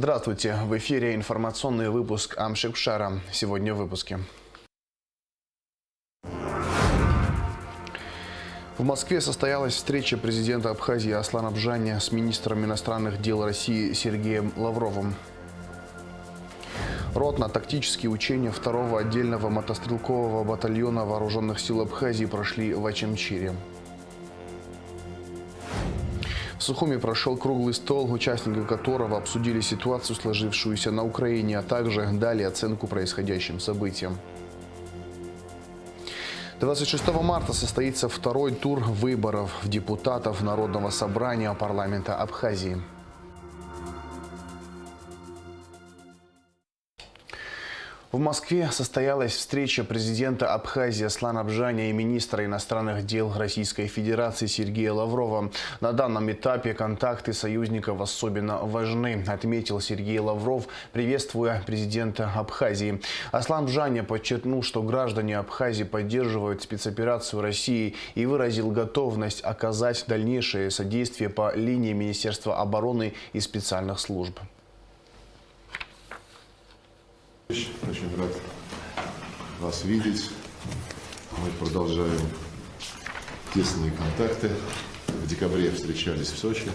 Здравствуйте! В эфире информационный выпуск Амшикшара. Сегодня в выпуске. В Москве состоялась встреча президента Абхазии Аслана Бжаня с министром иностранных дел России Сергеем Лавровым. Ротно-тактические учения 2-го отдельного мотострелкового батальона Вооруженных сил Абхазии прошли в Ачамчире. В Сухуми прошел круглый стол, участники которого обсудили ситуацию, сложившуюся на Украине, а также дали оценку происходящим событиям. 26 марта состоится второй тур выборов депутатов Народного собрания парламента Абхазии. В Москве состоялась встреча президента Абхазии Аслана Бжаня и министра иностранных дел Российской Федерации Сергея Лаврова. На данном этапе контакты союзников особенно важны, отметил Сергей Лавров, приветствуя президента Абхазии. Аслан Бжаня подчеркнул, что граждане Абхазии поддерживают спецоперацию России и выразил готовность оказать дальнейшее содействие по линии Министерства обороны и специальных служб. Очень рад вас видеть. Мы продолжаем тесные контакты. В декабре встречались в Сочи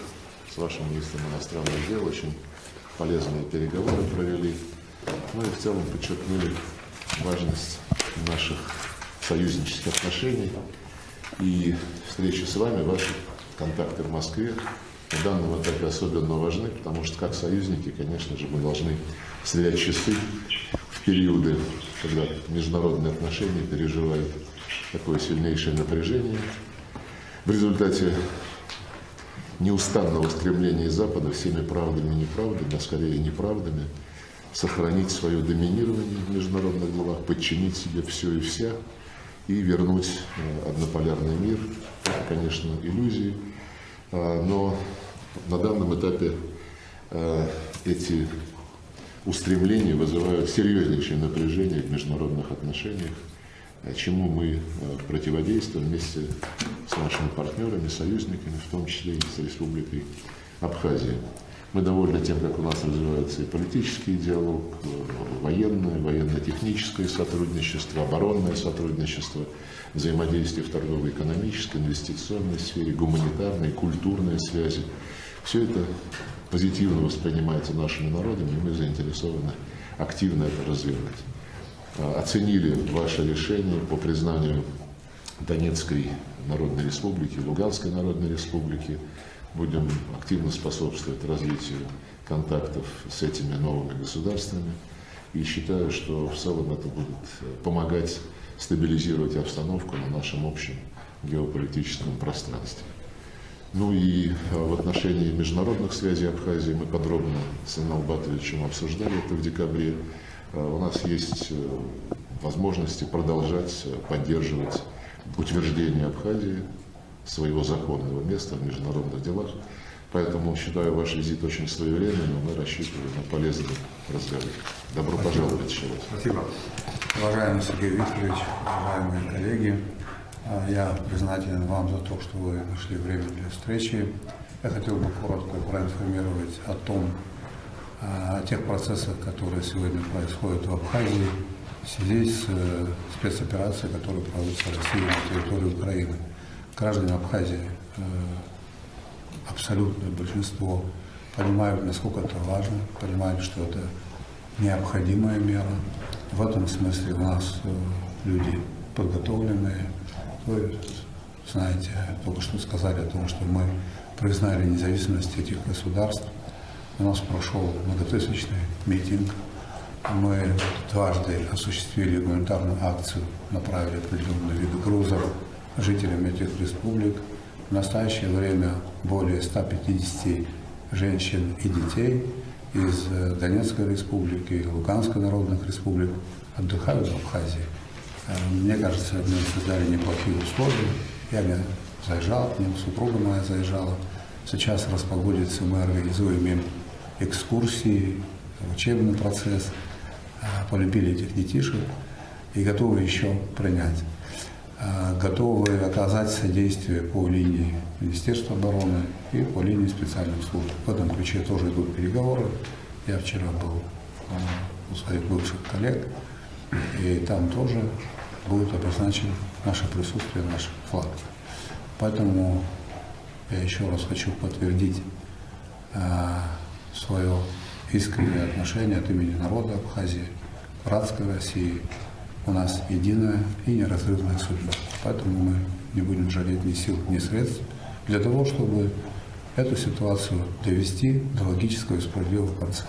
с вашим министром иностранных дел. Очень полезные переговоры провели. Ну и в целом подчеркнули важность наших союзнических отношений. И встречи с вами, ваши контакты в Москве на данном этапе особенно важны, потому что как союзники, конечно же, мы должны сверять часы в периоды, когда международные отношения переживают такое сильнейшее напряжение. В результате неустанного стремления Запада всеми правдами и неправдами, а скорее неправдами, сохранить свое доминирование в международных делах, подчинить себе все и вся и вернуть однополярный мир. Это, конечно, иллюзии, но на данном этапе эти устремления вызывают серьезнейшее напряжение в международных отношениях, чему мы противодействуем вместе с нашими партнерами, союзниками, в том числе и с Республикой Абхазия. Мы довольны тем, как у нас развивается и политический диалог, военное, военно-техническое сотрудничество, оборонное сотрудничество, взаимодействие в торгово-экономической, инвестиционной сфере, гуманитарной, культурной связи. Все это позитивно воспринимается нашими народами, и мы заинтересованы активно это развивать. Оценили ваше решение по признанию Донецкой Народной Республики, Луганской Народной Республики. Будем активно способствовать развитию контактов с этими новыми государствами. И считаю, что в целом это будет помогать стабилизировать обстановку на нашем общем геополитическом пространстве. Ну и в отношении международных связей Абхазии мы подробно с Иваном Батовичем обсуждали это в декабре. У нас есть возможности продолжать поддерживать утверждение Абхазии своего законного места в международных делах. Поэтому считаю ваш визит очень своевременным, мы рассчитываем на полезный разговор. Добро пожаловать еще раз. Спасибо. Уважаемый Сергей Викторович, уважаемые коллеги, я признателен вам за то, что вы нашли время для встречи. Я хотел бы коротко проинформировать о тех процессах, которые сегодня происходят в Абхазии в связи с спецоперацией, которая проводится Россией на территории Украины. Граждане Абхазии, абсолютное большинство, понимают, насколько это важно, понимают, что это необходимая мера. В этом смысле у нас люди подготовленные. Вы знаете, только что сказали о том, что мы признали независимость этих государств. У нас прошел многотысячный митинг. Мы дважды осуществили гуманитарную акцию, направили определенные виды грузов жителям этих республик. В настоящее время более 150 женщин и детей из Донецкой республики и Луганской народных республик отдыхают в Абхазии. Мне кажется, мы создали неплохие условия. Я не заезжал к ним, супруга моя заезжала. Сейчас распогодится, мы организуем им экскурсии, учебный процесс, полюбили этих детишек и готовы еще принять. Готовы оказать содействие по линии Министерства обороны и по линии специальных служб. В этом ключе тоже идут переговоры. Я вчера был у своих бывших коллег, и там тоже будет обозначен наше присутствие, наш флаг. Поэтому я еще раз хочу подтвердить свое искреннее отношение от имени народа Абхазии, братской России. У нас единая и неразрывная судьба. Поэтому мы не будем жалеть ни сил, ни средств для того, чтобы эту ситуацию довести до логического и справедливого конца.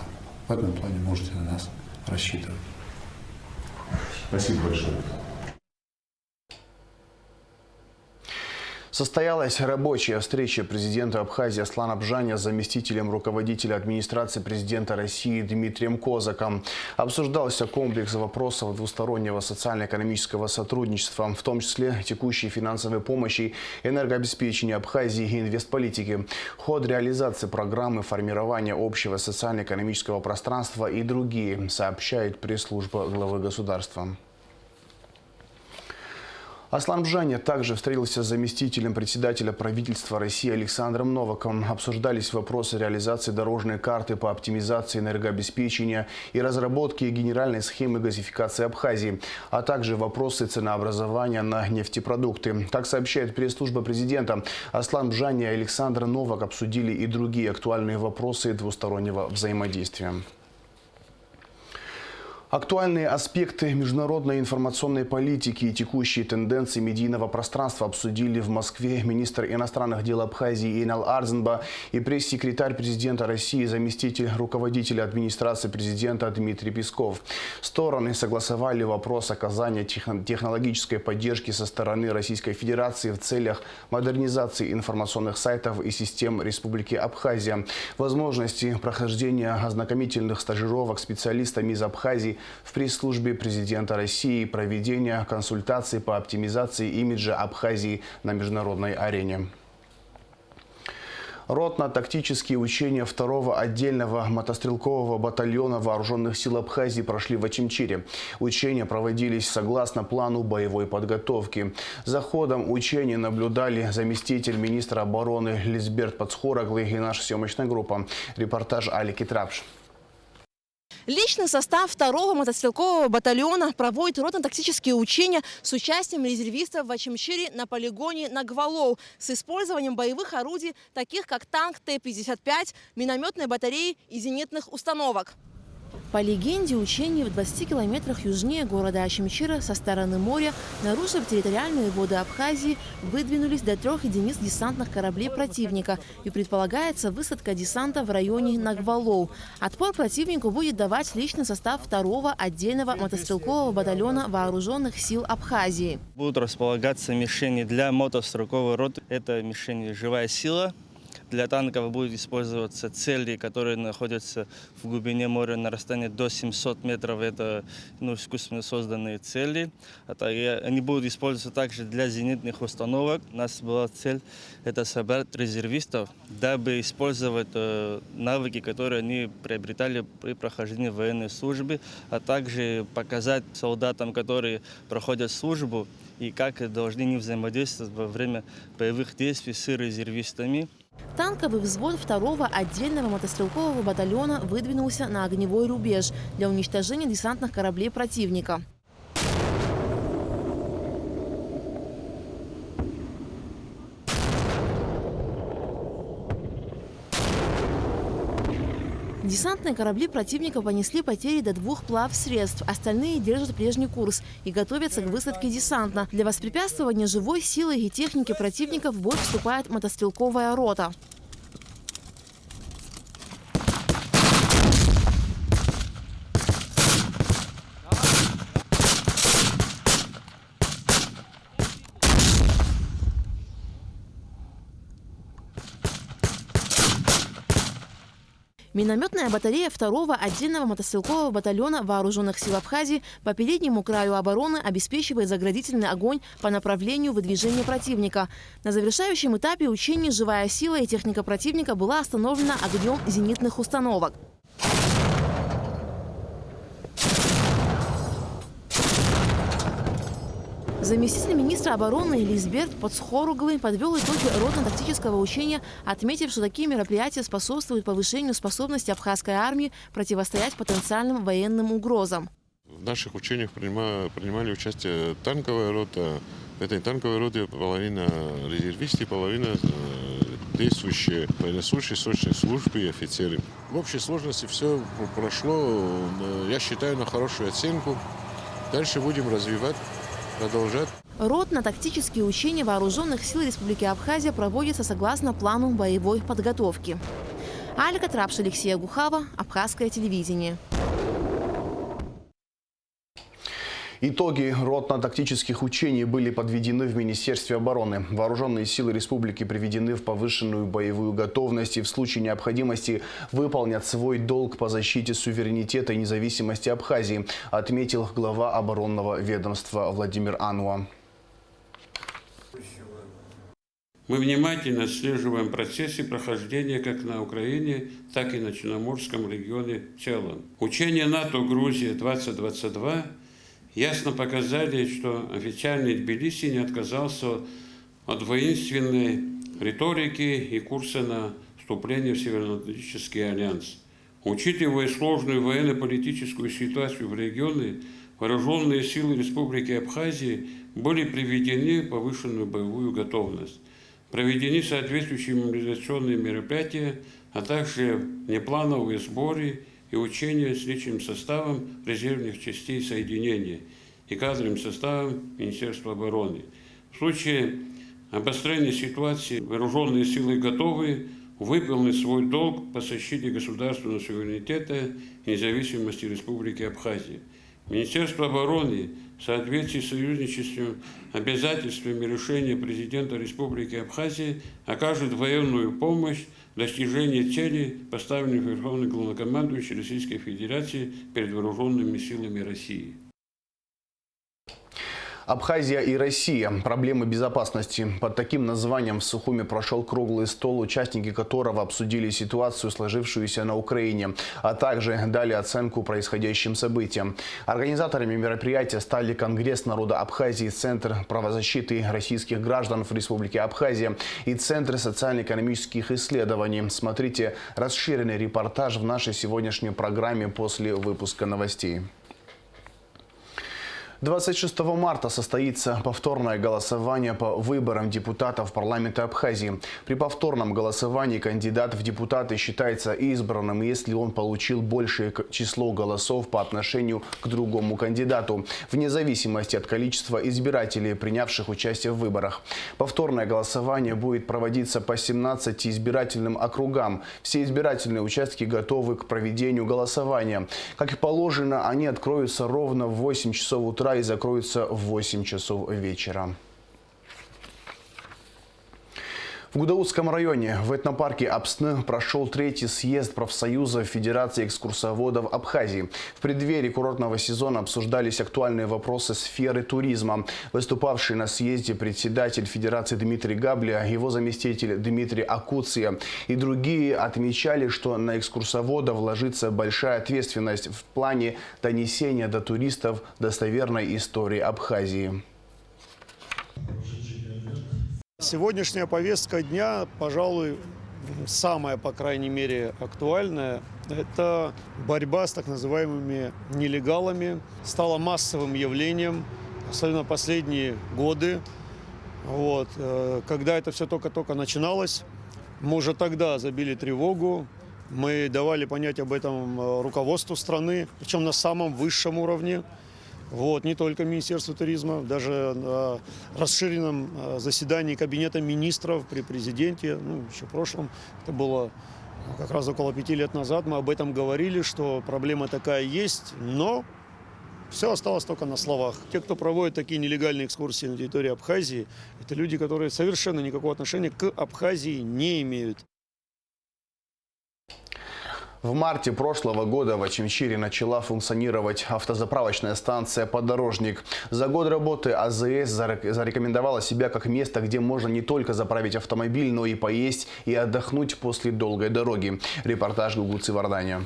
В этом плане можете на нас рассчитывать. Спасибо большое. Состоялась рабочая встреча президента Абхазии Аслана Бжаня с заместителем руководителя администрации президента России Дмитрием Козаком. Обсуждался комплекс вопросов двустороннего социально-экономического сотрудничества, в том числе текущей финансовой помощи, энергообеспечения Абхазии и инвестполитики, ход реализации программы формирования общего социально-экономического пространства и другие, сообщает пресс-служба главы государства. Аслан Бжаня также встретился с заместителем председателя правительства России Александром Новаком. Обсуждались вопросы реализации дорожной карты по оптимизации энергообеспечения и разработки генеральной схемы газификации Абхазии, а также вопросы ценообразования на нефтепродукты. Как сообщает пресс-служба президента, Аслан Бжаня и Александр Новак обсудили и другие актуальные вопросы двустороннего взаимодействия. Актуальные аспекты международной информационной политики и текущие тенденции медийного пространства обсудили в Москве министр иностранных дел Абхазии Инал Арзенба и пресс-секретарь президента России, заместитель руководителя администрации президента Дмитрий Песков. Стороны согласовали вопрос оказания технологической поддержки со стороны Российской Федерации в целях модернизации информационных сайтов и систем Республики Абхазия, возможности прохождения ознакомительных стажировок специалистами из Абхазии в пресс-службе президента России, проведения консультаций по оптимизации имиджа Абхазии на международной арене. Ротно-тактические учения 2-го отдельного мотострелкового батальона Вооруженных сил Абхазии прошли в Очимчире. Учения проводились согласно плану боевой подготовки. За ходом учений наблюдали заместитель министра обороны Лизберт Пацхораглы и наша съемочная группа. Репортаж Алики Трапш. Личный состав 2-го мотострелкового батальона проводит ротно-тактические учения с участием резервистов в Очимчире на полигоне Нагвалоу с использованием боевых орудий, таких как танк Т-55, минометной батареи и зенитных установок. По легенде, учения в 20 километрах южнее города Очимчира со стороны моря, нарушив территориальные воды Абхазии, выдвинулись до 3 единиц десантных кораблей противника и предполагается высадка десанта в районе Нагвалоу. Отпор противнику будет давать личный состав 2-го отдельного мотострелкового батальона Вооруженных сил Абхазии. Будут располагаться мишени для мотострелковой роты. Это мишень «Живая сила». Для танков будут использоваться цели, которые находятся в глубине моря на расстоянии до 700 метров. Это искусственно созданные цели. Они будут использоваться также для зенитных установок. У нас была цель – это собрать резервистов, дабы использовать навыки, которые они приобретали при прохождении военной службы, а также показать солдатам, которые проходят службу, и как должны они взаимодействовать во время боевых действий с резервистами. Танковый взвод 2-го отдельного мотострелкового батальона выдвинулся на огневой рубеж для уничтожения десантных кораблей противника. Десантные корабли противника понесли потери до 2 плавсредств. Остальные держат прежний курс и готовятся к высадке десанта. Для воспрепятствования живой силы и техники противника в бой вступает мотострелковая рота. Минометная батарея 2-го отдельного мотострелкового батальона Вооруженных сил Абхазии по переднему краю обороны обеспечивает заградительный огонь по направлению выдвижения противника. На завершающем этапе учений живая сила и техника противника была остановлена огнем зенитных установок. Заместитель министра обороны Лизберт Поцхоруглы подвел итоги ротно-тактического учения, отметив, что такие мероприятия способствуют повышению способности абхазской армии противостоять потенциальным военным угрозам. В наших учениях принимали участие танковая рота. В этой танковой роте половина резервисты, половина действующие военнослужащие срочной службы и офицеры. В общей сложности все прошло, я считаю, на хорошую оценку. Дальше будем развивать, продолжать. Ротно-тактические учения вооруженных сил Республики Абхазия проводятся согласно плану боевой подготовки. Алька Трапш, Алексей Гухава, Абхазское телевидение. Итоги ротно-тактических учений были подведены в Министерстве обороны. Вооруженные силы республики приведены в повышенную боевую готовность и в случае необходимости выполнят свой долг по защите суверенитета и независимости Абхазии, отметил глава оборонного ведомства Владимир Ануа. Мы внимательно отслеживаем процессы прохождения как на Украине, так и на Черноморском регионе в целом. Учения НАТО «Грузия-2022» ясно показали, что официальный Тбилиси не отказался от воинственной риторики и курса на вступление в Североатлантический альянс. Учитывая сложную военно-политическую ситуацию в регионе, вооруженные силы Республики Абхазия были приведены в повышенную боевую готовность. Проведены соответствующие мобилизационные мероприятия, а также внеплановые сборы и учения с личным составом резервных частей соединения и кадровым составом Министерства обороны. В случае обострения ситуации вооруженные силы готовы выполнить свой долг по защите государственного суверенитета и независимости Республики Абхазия. Министерство обороны в соответствии с союзническими обязательствами решения президента Республики Абхазия окажет военную помощь в достижении целей, поставленных Верховным главнокомандующим Российской Федерации перед вооруженными силами России. Абхазия и Россия. Проблемы безопасности. Под таким названием в Сухуми прошел круглый стол, участники которого обсудили ситуацию, сложившуюся на Украине, а также дали оценку происходящим событиям. Организаторами мероприятия стали Конгресс народа Абхазии, Центр правозащиты российских граждан в Республике Абхазия и Центр социально-экономических исследований. Смотрите расширенный репортаж в нашей сегодняшней программе после выпуска новостей. 26 марта состоится повторное голосование по выборам депутатов парламента Абхазии. При повторном голосовании кандидат в депутаты считается избранным, если он получил большее число голосов по отношению к другому кандидату, вне зависимости от количества избирателей, принявших участие в выборах. Повторное голосование будет проводиться по 17 избирательным округам. Все избирательные участки готовы к проведению голосования. Как и положено, они откроются ровно в 8 часов утра и закроются в 8 часов вечера. В Гудаутском районе в этнопарке Апсны прошел 3-й съезд профсоюза Федерации экскурсоводов Абхазии. В преддверии курортного сезона обсуждались актуальные вопросы сферы туризма. Выступавший на съезде председатель Федерации Дмитрий Габля, его заместитель Дмитрий Акуция и другие отмечали, что на экскурсоводов ложится большая ответственность в плане донесения до туристов достоверной истории Абхазии. Сегодняшняя повестка дня, пожалуй, самая, по крайней мере, актуальная. Это борьба с так называемыми нелегалами. Стала массовым явлением, особенно последние годы. Когда это все только-только начиналось, мы уже тогда забили тревогу. Мы давали понять об этом руководству страны, причем на самом высшем уровне. Не только Министерство туризма, даже на расширенном заседании Кабинета министров при президенте, еще в прошлом, это было как раз около 5 лет назад, мы об этом говорили, что проблема такая есть, но все осталось только на словах. Те, кто проводит такие нелегальные экскурсии на территории Абхазии, это люди, которые совершенно никакого отношения к Абхазии не имеют. В марте прошлого года в Очимчире начала функционировать автозаправочная станция «Подорожник». За год работы АЗС зарекомендовала себя как место, где можно не только заправить автомобиль, но и поесть и отдохнуть после долгой дороги. Репортаж Гугуцы Варданя.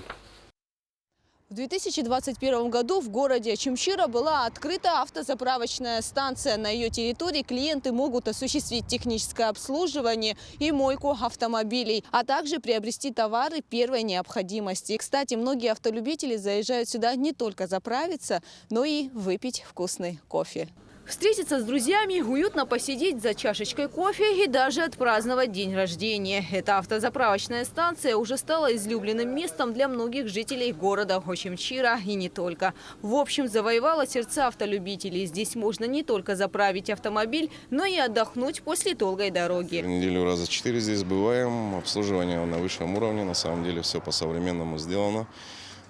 В 2021 году в городе Очамчира была открыта автозаправочная станция. На ее территории клиенты могут осуществить техническое обслуживание и мойку автомобилей, а также приобрести товары первой необходимости. Кстати, многие автолюбители заезжают сюда не только заправиться, но и выпить вкусный кофе. Встретиться с друзьями, уютно посидеть за чашечкой кофе и даже отпраздновать день рождения. Эта автозаправочная станция уже стала излюбленным местом для многих жителей города Очамчира и не только. В общем, завоевала сердца автолюбителей. Здесь можно не только заправить автомобиль, но и отдохнуть после долгой дороги. В неделю раза 4 здесь бываем. Обслуживание на высшем уровне. На самом деле все по-современному сделано.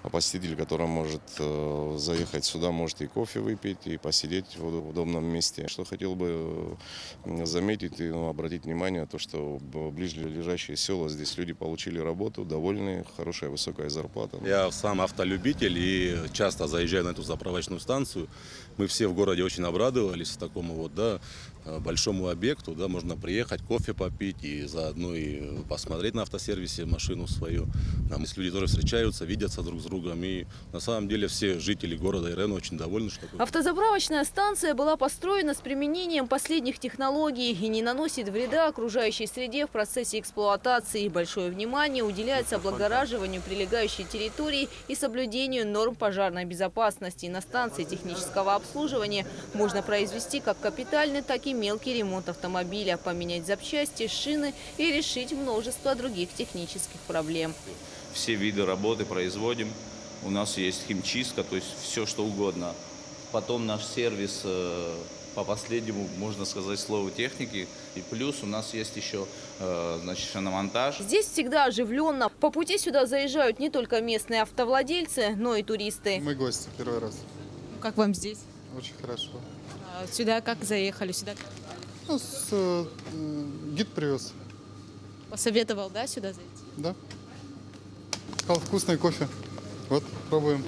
А посетитель, который может заехать сюда, может и кофе выпить, и посидеть в удобном месте. Что хотел бы заметить и обратить внимание, то что ближайшие села, здесь люди получили работу, довольны, хорошая высокая зарплата. Я сам автолюбитель и часто заезжаю на эту заправочную станцию. Мы все в городе очень обрадовались такому вот, большому объекту, можно приехать, кофе попить и заодно и посмотреть на автосервисе машину свою. Там есть люди, которые встречаются, видятся друг с другом, и на самом деле все жители города Ирэн очень довольны. Что Автозаправочная станция была построена с применением последних технологий и не наносит вреда окружающей среде в процессе эксплуатации. Большое внимание уделяется облагораживанию прилегающей территории и соблюдению норм пожарной безопасности. На станции технического обслуживания можно произвести как капитальный, так и мелкий ремонт автомобиля, поменять запчасти, шины и решить множество других технических проблем. Все виды работы производим. У нас есть химчистка, то есть все что угодно. Потом наш сервис по последнему, можно сказать, слову техники. И плюс у нас есть еще шиномонтаж. Здесь всегда оживленно. По пути сюда заезжают не только местные автовладельцы, но и туристы. Мы гости первый раз. Как вам здесь? Очень хорошо. Сюда как заехали? Сюда Гид привез. посоветовал, да, сюда зайти? Да. Сказал, вкусный кофе. Вот, пробуем.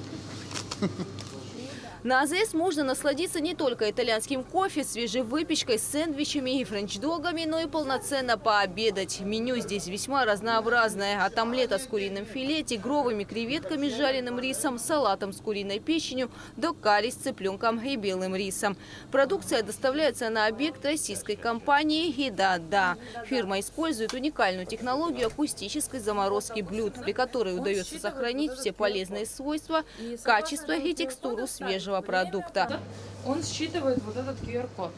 На АЗС можно насладиться не только итальянским кофе, свежей выпечкой, сэндвичами и френч-догами, но и полноценно пообедать. Меню здесь весьма разнообразное. От омлета с куриным филе, тигровыми креветками с жареным рисом, салатом с куриной печенью до карри с цыпленком и белым рисом. Продукция доставляется на объект российской компании «Еда-да». Фирма использует уникальную технологию акустической заморозки блюд, при которой удается сохранить все полезные свойства, качество и текстуру свежего продукта. Он считывает вот этот QR-код.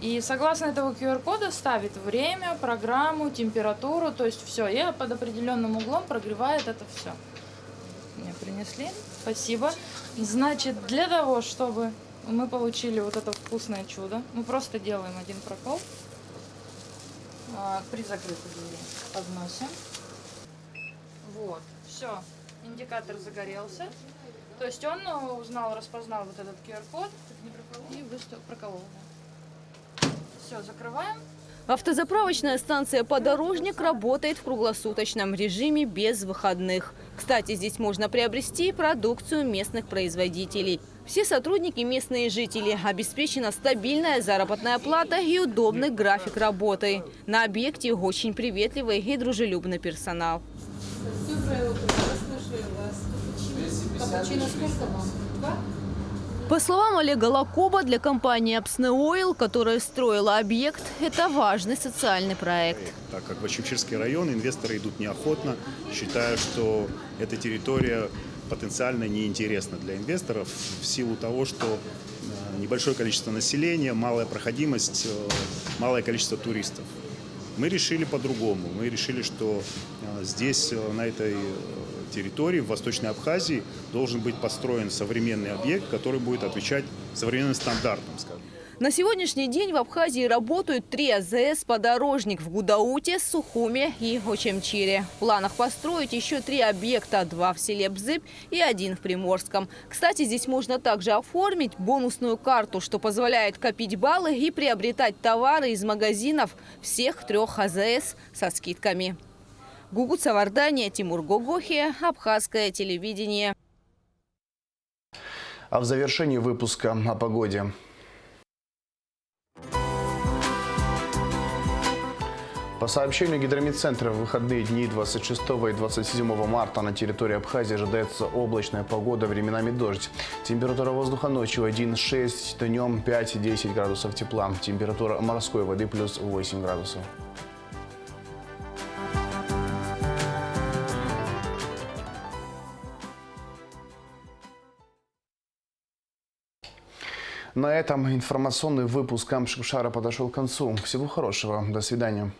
И согласно этого QR-кода ставит время, программу, температуру, то есть все. И под определенным углом прогревает это все. Мне принесли. Спасибо. Значит, для того, чтобы мы получили вот это вкусное чудо, мы просто делаем один прокол. При закрытой двери подносим. Вот. Все. Индикатор загорелся. То есть он узнал, распознал вот этот QR-код и проколол. Все, закрываем. Автозаправочная станция «Подорожник» работает в круглосуточном режиме без выходных. Кстати, здесь можно приобрести продукцию местных производителей. Все сотрудники – местные жители. Обеспечена стабильная заработная плата и удобный график работы. На объекте очень приветливый и дружелюбный персонал. Доброе утро. Слушаю вас. Капучино сколько вам? 2? По словам Олега Лакоба, для компании «Апснеойл», которая строила объект, это важный социальный проект. Так как в Очамчирский район инвесторы идут неохотно, считая, что эта территория потенциально неинтересна для инвесторов в силу того, что небольшое количество населения, малая проходимость, малое количество туристов. Мы решили по-другому. Мы решили, что здесь, на этой территории, в Восточной Абхазии, должен быть построен современный объект, который будет отвечать современным стандартам, скажем. На сегодняшний день в Абхазии работают 3 АЗС «Подорожник» в Гудауте, Сухуме и Очамчире. В планах построить еще 3 объекта, 2 в селе Бзыб и 1 в Приморском. Кстати, здесь можно также оформить бонусную карту, что позволяет копить баллы и приобретать товары из магазинов всех 3 АЗС со скидками. Гугут Савардания, Тимур Гогохи, Абхазское телевидение. А в завершении выпуска о погоде. По сообщению Гидромедцентра, в выходные дни 26 и 27 марта на территории Абхазии ожидается облачная погода, временами дождь. Температура воздуха ночью 1,6, днем 5-10 градусов тепла. Температура морской воды плюс 8 градусов. На этом информационный выпуск Камшик-Шара подошел к концу. Всего хорошего. До свидания.